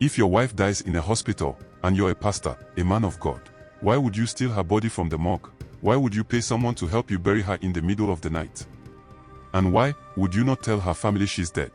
If your wife dies in a hospital, and you're a pastor, a man of God, why would you steal her body from the morgue? Why would you pay someone to help you bury her in the middle of the night? And why would you not tell her family she's dead?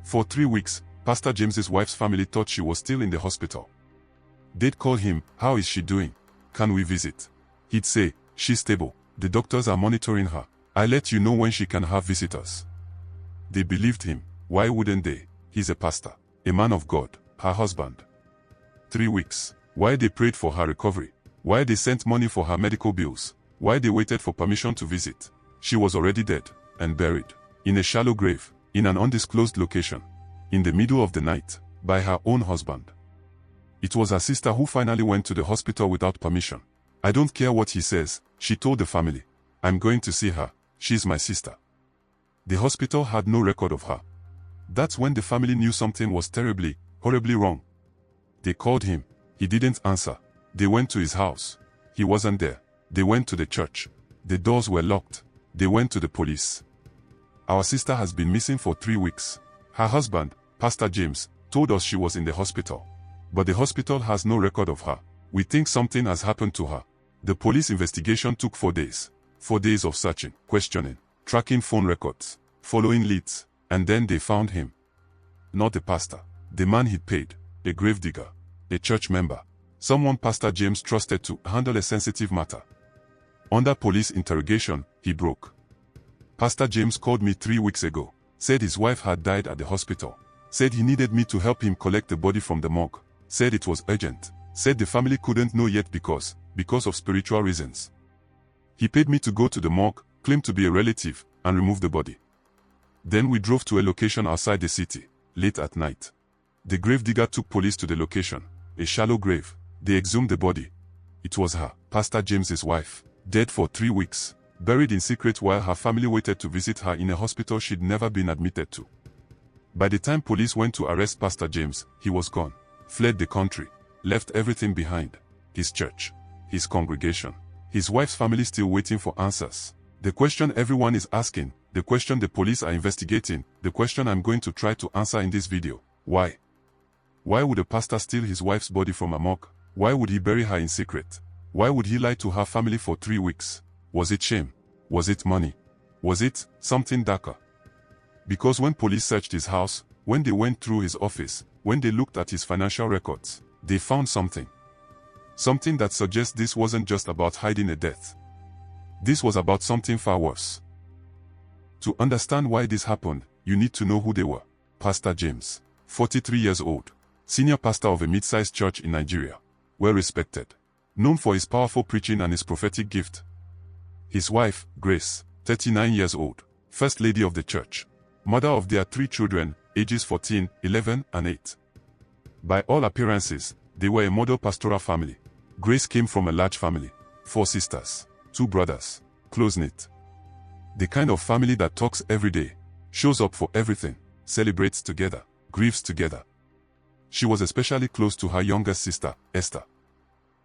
For 3 weeks, Pastor James's wife's family thought she was still in the hospital. They'd call him, "How is she doing? Can we visit?" He'd say, "She's stable. The doctors are monitoring her. I'll let you know when she can have visitors." They believed him. Why wouldn't they? He's a pastor, a man of God, her husband. 3 weeks. Why they prayed for her recovery. Why they sent money for her medical bills. Why they waited for permission to visit. She was already dead and buried in a shallow grave, in an undisclosed location, in the middle of the night, by her own husband. It was her sister who finally went to the hospital without permission. "I don't care what he says," she told the family. "I'm going to see her. She's my sister." The hospital had no record of her. That's when the family knew something was terribly, horribly wrong. They called him. He didn't answer. They went to his house. He wasn't there. They went to the church. The doors were locked. They went to the police. "Our sister has been missing for 3 weeks. Her husband, Pastor James, told us she was in the hospital. But the hospital has no record of her. We think something has happened to her." The police investigation took 4 days. 4 days of searching, questioning, tracking phone records, following leads, and then they found him. Not the pastor. The man he'd paid. A gravedigger. A church member. Someone Pastor James trusted to handle a sensitive matter. Under police interrogation, he broke. "Pastor James called me 3 weeks ago. Said his wife had died at the hospital. Said he needed me to help him collect the body from the morgue. Said it was urgent. Said the family couldn't know yet because of spiritual reasons. He paid me to go to the morgue, claimed to be a relative, and remove the body. Then we drove to a location outside the city, late at night. The gravedigger took police to the location, a shallow grave. They exhumed the body. It was her, Pastor James's wife, dead for 3 weeks, buried in secret while her family waited to visit her in a hospital she'd never been admitted to. By the time police went to arrest Pastor James, he was gone, fled the country, left everything behind, his church, his congregation, his wife's family still waiting for answers. The question everyone is asking, the question the police are investigating, the question I'm going to try to answer in this video: why? Why would a pastor steal his wife's body from a morgue? Why would he bury her in secret? Why would he lie to her family for 3 weeks? Was it shame? Was it money? Was it something darker? Because when police searched his house, when they went through his office, when they looked at his financial records, they found something. Something that suggests this wasn't just about hiding a death. This was about something far worse. To understand why this happened, you need to know who they were. Pastor James, 43 years old, senior pastor of a mid-sized church in Nigeria, well respected, known for his powerful preaching and his prophetic gift. His wife, Grace, 39 years old, first lady of the church, mother of their 3 children, ages 14, 11, and 8. By all appearances, they were a model pastoral family. Grace came from a large family, 4 sisters, 2 brothers, close-knit. The kind of family that talks every day, shows up for everything, celebrates together, grieves together. She was especially close to her youngest sister, Esther.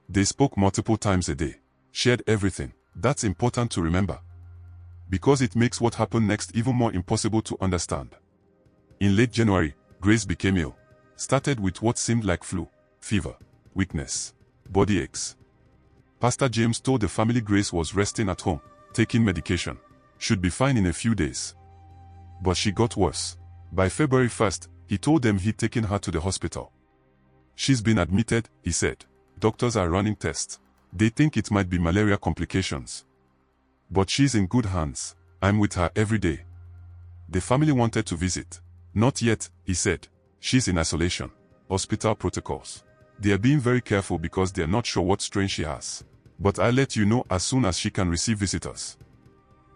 They spoke multiple times a day, shared everything. That's important to remember, because it makes what happened next even more impossible to understand. In late January, Grace became ill. Started with what seemed like flu, fever, weakness, body aches. Pastor James told the family Grace was resting at home, taking medication, should be fine in a few days. But she got worse. By February 1st, he told them he'd taken her to the hospital. "She's been admitted," he said. "Doctors are running tests. They think it might be malaria complications. But she's in good hands. I'm with her every day." The family wanted to visit. "Not yet," he said. "She's in isolation. Hospital protocols. They are being very careful because they're not sure what strain she has. But I'll let you know as soon as she can receive visitors."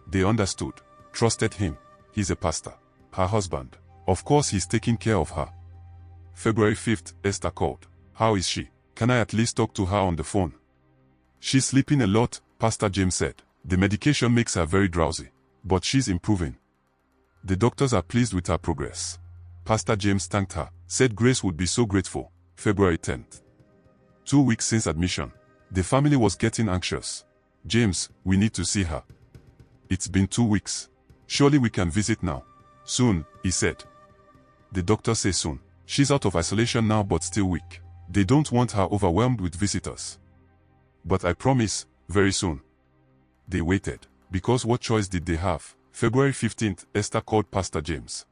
They understood, trusted him. He's a pastor. Her husband. Of course he's taking care of her. February 5th, Esther called. "How is she? Can I at least talk to her on the phone?" "She's sleeping a lot," Pastor James said. "The medication makes her very drowsy. But she's improving. The doctors are pleased with her progress." Pastor James thanked her, said Grace would be so grateful. February 10th. 2 weeks since admission. The family was getting anxious. "James, we need to see her. It's been 2 weeks. Surely we can visit now." Soon, he said. The doctor says soon. She's out of isolation now but still weak. They don't want her overwhelmed with visitors. But I promise, very soon. They waited. Because what choice did they have? February 15th, Esther called Pastor James.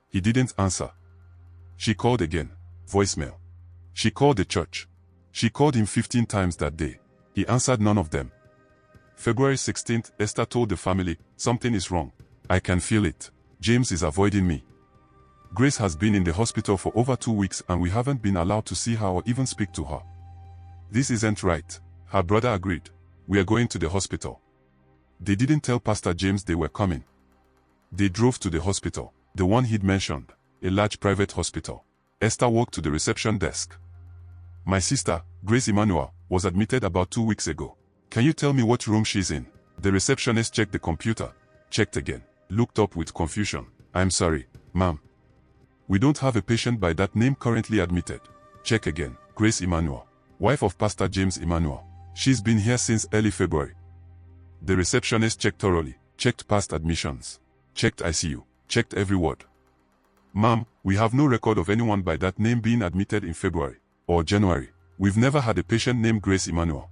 He didn't answer. She called again. Voicemail. She called the church. She called him 15 times that day. He answered none of them. February 16th, Esther told the family, something is wrong. I can feel it. James is avoiding me. Grace has been in the hospital for over 2 weeks and we haven't been allowed to see her or even speak to her. This isn't right. Her brother agreed. We are going to the hospital. They didn't tell Pastor James they were coming. They drove to the hospital, the one he'd mentioned, a large private hospital. Esther walked to the reception desk. My sister, Grace Emmanuel, was admitted about 2 weeks ago. Can you tell me what room she's in? The receptionist checked the computer, checked again, looked up with confusion. I'm sorry, ma'am. We don't have a patient by that name currently admitted. Check again. Grace Emmanuel, wife of Pastor James Emmanuel. She's been here since early February. The receptionist checked thoroughly, checked past admissions, checked ICU, checked every ward. Ma'am, we have no record of anyone by that name being admitted in February or January. We've never had a patient named Grace Emmanuel.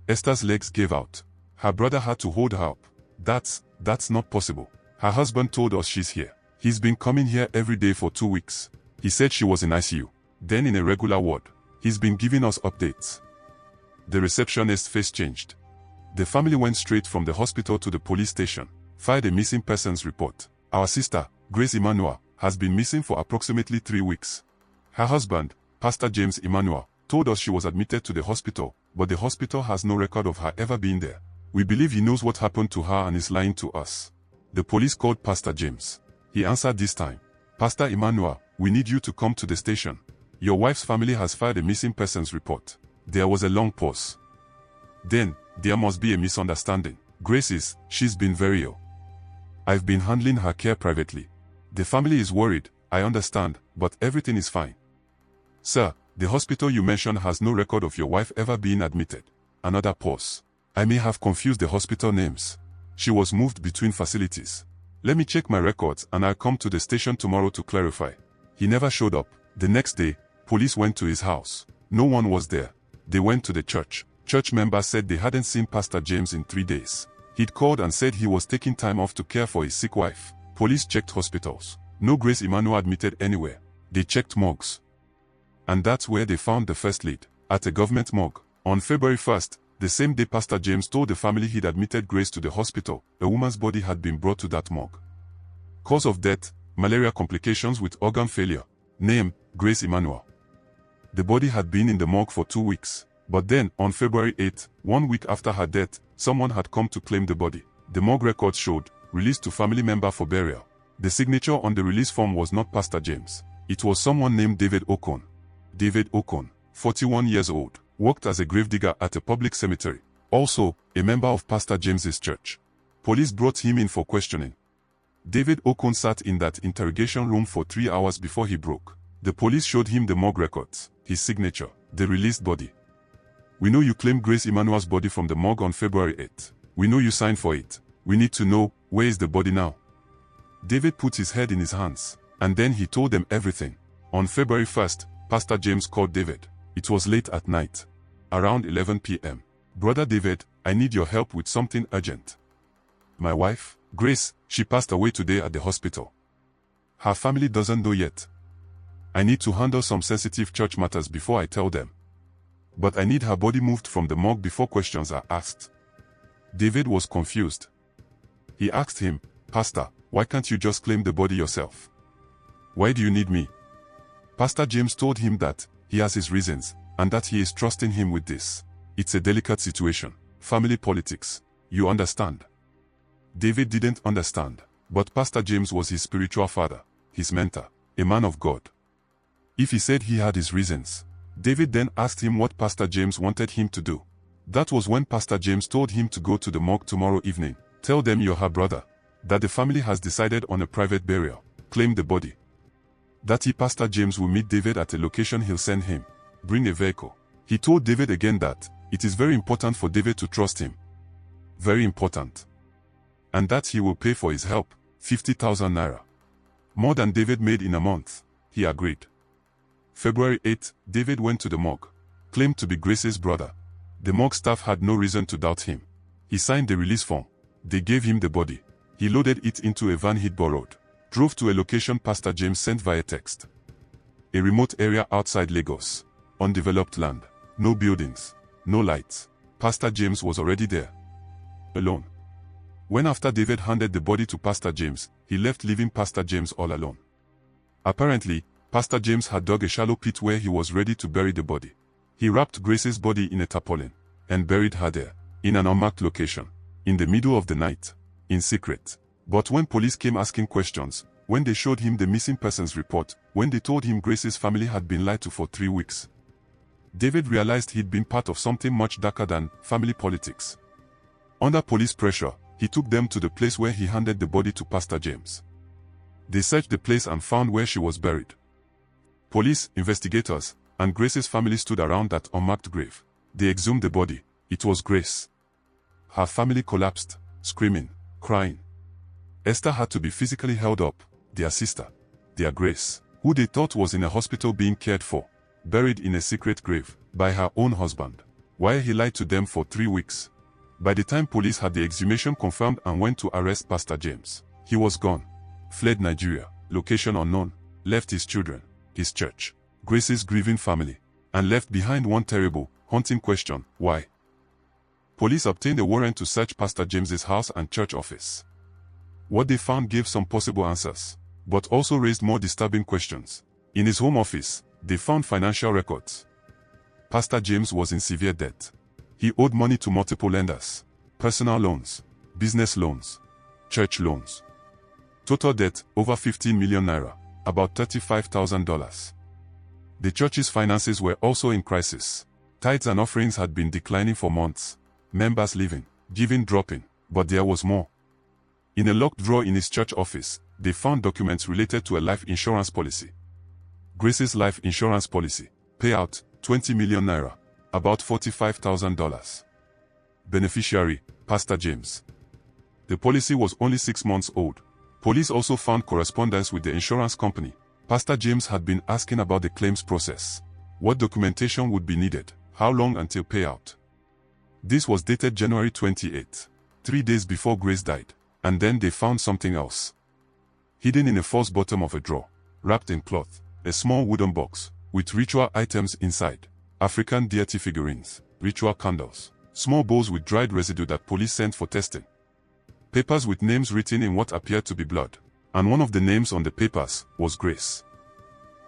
Esther's legs gave out. Her brother had to hold her up. That's not possible. Her husband told us she's here. He's been coming here every day for 2 weeks. He said she was in ICU, then in a regular ward. He's been giving us updates. The receptionist's face changed. The family went straight from the hospital to the police station, filed a missing persons report. Our sister, Grace Emmanuel, has been missing for approximately 3 weeks. Her husband, Pastor James Emmanuel, told us she was admitted to the hospital, but the hospital has no record of her ever being there. We believe he knows what happened to her and is lying to us. The police called Pastor James. He answered this time. Pastor Emmanuel, we need you to come to the station. Your wife's family has filed a missing persons report. There was a long pause. Then, there must be a misunderstanding. She's been very ill. I've been handling her care privately. The family is worried, I understand, but everything is fine. Sir, the hospital you mentioned has no record of your wife ever being admitted. Another pause. I may have confused the hospital names. She was moved between facilities. Let me check my records and I'll come to the station tomorrow to clarify. He never showed up. The next day, police went to his house. No one was there. They went to the church. Church members said they hadn't seen Pastor James in 3 days. He'd called and said he was taking time off to care for his sick wife. Police checked hospitals. No Grace Emmanuel admitted anywhere. They checked morgues. And that's where they found the first lead, at a government morgue. On February 1st, the same day Pastor James told the family he'd admitted Grace to the hospital, a woman's body had been brought to that morgue. Cause of death, malaria complications with organ failure. Name, Grace Emmanuel. The body had been in the morgue for 2 weeks. But then, on February 8, 1 week after her death, someone had come to claim the body. The morgue records showed, released to family member for burial. The signature on the release form was not Pastor James. It was someone named David Okon. David Okon, 41 years old, worked as a gravedigger at a public cemetery. Also, a member of Pastor James's church. Police brought him in for questioning. David Okon sat in that interrogation room for 3 hours before he broke. The police showed him the morgue records, his signature, the released body. We know you claimed Grace Emmanuel's body from the morgue on February 8. We know you signed for it. We need to know, where is the body now? David put his head in his hands, and then he told them everything. On February 1st, Pastor James called David. It was late at night. Around 11 p.m. Brother David, I need your help with something urgent. My wife, Grace, she passed away today at the hospital. Her family doesn't know yet. I need to handle some sensitive church matters before I tell them. But I need her body moved from the morgue before questions are asked. David was confused. He asked him, Pastor, why can't you just claim the body yourself? Why do you need me? Pastor James told him that he has his reasons, and that he is trusting him with this. It's a delicate situation. Family politics. You understand? David didn't understand, but Pastor James was his spiritual father, his mentor, a man of God. If he said he had his reasons, David then asked him what Pastor James wanted him to do. That was when Pastor James told him to go to the morgue tomorrow evening. Tell them you're her brother. That the family has decided on a private burial. Claim the body. That Pastor James will meet David at a location he'll send him. Bring a vehicle. He told David again that it is very important for David to trust him. Very important. And that he will pay for his help, 50,000 naira. More than David made in a month. He agreed. February 8, David went to the morgue, claimed to be Grace's brother. The morgue staff had no reason to doubt him. He signed the release form. They gave him the body. He loaded it into a van he'd borrowed, drove to a location Pastor James sent via text. A remote area outside Lagos. Undeveloped land. No buildings. No lights. Pastor James was already there. Alone. When after David handed the body to Pastor James, he left leaving Pastor James all alone. Apparently, Pastor James had dug a shallow pit where he was ready to bury the body. He wrapped Grace's body in a tarpaulin and buried her there, in an unmarked location, in the middle of the night, in secret. But when police came asking questions, when they showed him the missing persons report, when they told him Grace's family had been lied to for 3 weeks, David realized he'd been part of something much darker than family politics. Under police pressure, he took them to the place where he handed the body to Pastor James. They searched the place and found where she was buried. Police, investigators, and Grace's family stood around that unmarked grave. They exhumed the body. It was Grace. Her family collapsed, screaming, crying. Esther had to be physically held up, their sister, their Grace, who they thought was in a hospital being cared for, buried in a secret grave, by her own husband, while he lied to them for 3 weeks. By the time police had the exhumation confirmed and went to arrest Pastor James, he was gone. Fled Nigeria, location unknown, left his children, his church, Grace's grieving family, and left behind one terrible, haunting question: why? Police obtained a warrant to search Pastor James's house and church office. What they found gave some possible answers, but also raised more disturbing questions. In his home office, they found financial records. Pastor James was in severe debt. He owed money to multiple lenders, personal loans, business loans, church loans. Total debt, over 15 million naira, about $35,000. The church's finances were also in crisis. Tithes and offerings had been declining for months. Members leaving, giving dropping, but there was more. In a locked drawer in his church office, they found documents related to a life insurance policy. Grace's life insurance policy, payout, 20 million naira, about $45,000. Beneficiary, Pastor James. The policy was only 6 months old. Police also found correspondence with the insurance company. Pastor James had been asking about the claims process. What documentation would be needed, how long until payout. This was dated January 28, 3 days before Grace died, and then they found something else. Hidden in a false bottom of a drawer, wrapped in cloth, a small wooden box, with ritual items inside, African deity figurines, ritual candles, small bowls with dried residue that police sent for testing. Papers with names written in what appeared to be blood, and one of the names on the papers was Grace.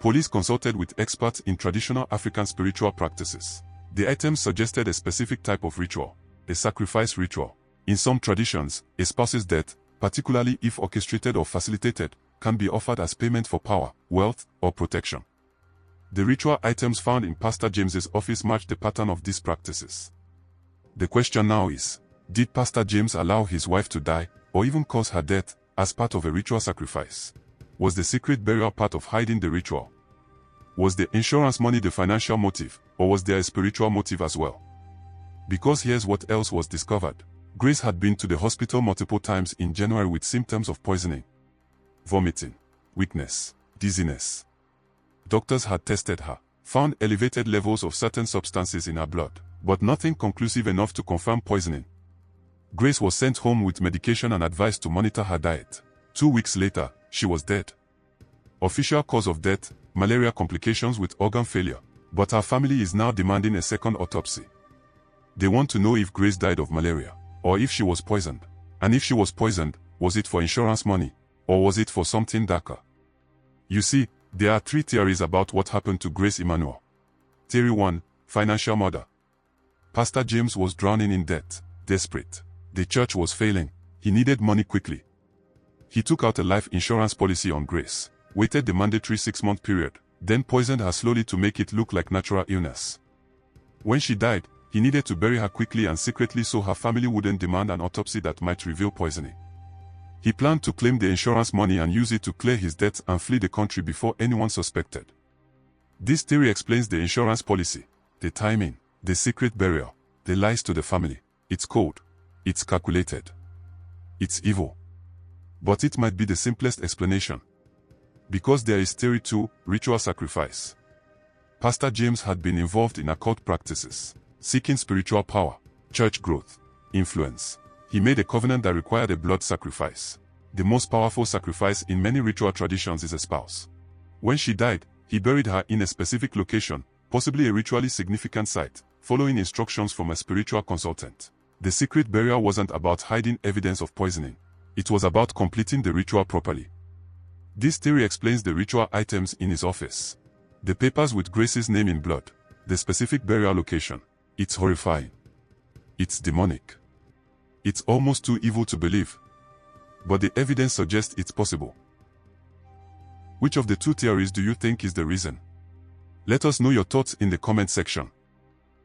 Police consulted with experts in traditional African spiritual practices. The items suggested a specific type of ritual, a sacrifice ritual. In some traditions, a spouse's death, particularly if orchestrated or facilitated, can be offered as payment for power, wealth, or protection. The ritual items found in Pastor James's office matched the pattern of these practices. The question now is, did Pastor James allow his wife to die, or even cause her death, as part of a ritual sacrifice? Was the secret burial part of hiding the ritual? Was the insurance money the financial motive, or was there a spiritual motive as well? Because here's what else was discovered. Grace had been to the hospital multiple times in January with symptoms of poisoning, vomiting, weakness, dizziness. Doctors had tested her, found elevated levels of certain substances in her blood, but nothing conclusive enough to confirm poisoning. Grace was sent home with medication and advised to monitor her diet. 2 weeks later, she was dead. Official cause of death, malaria complications with organ failure, but her family is now demanding a second autopsy. They want to know if Grace died of malaria, or if she was poisoned. And if she was poisoned, was it for insurance money, or was it for something darker? You see, there are 3 theories about what happened to Grace Emmanuel. Theory 1, financial murder. Pastor James was drowning in debt, desperate. The church was failing. He needed money quickly. He took out a life insurance policy on Grace, waited the mandatory 6-month period, then poisoned her slowly to make it look like natural illness. When she died, he needed to bury her quickly and secretly so her family wouldn't demand an autopsy that might reveal poisoning. He planned to claim the insurance money and use it to clear his debts and flee the country before anyone suspected. This theory explains the insurance policy, the timing, the secret burial, the lies to the family. It's cold. It's calculated. It's evil. But it might be the simplest explanation. Because there is theory 2, ritual sacrifice. Pastor James had been involved in occult practices, seeking spiritual power, church growth, influence. He made a covenant that required a blood sacrifice. The most powerful sacrifice in many ritual traditions is a spouse. When she died, he buried her in a specific location, possibly a ritually significant site, following instructions from a spiritual consultant. The secret burial wasn't about hiding evidence of poisoning. It was about completing the ritual properly. This theory explains the ritual items in his office. The papers with Grace's name in blood. The specific burial location. It's horrifying. It's demonic. It's almost too evil to believe. But the evidence suggests it's possible. Which of the two theories do you think is the reason? Let us know your thoughts in the comment section.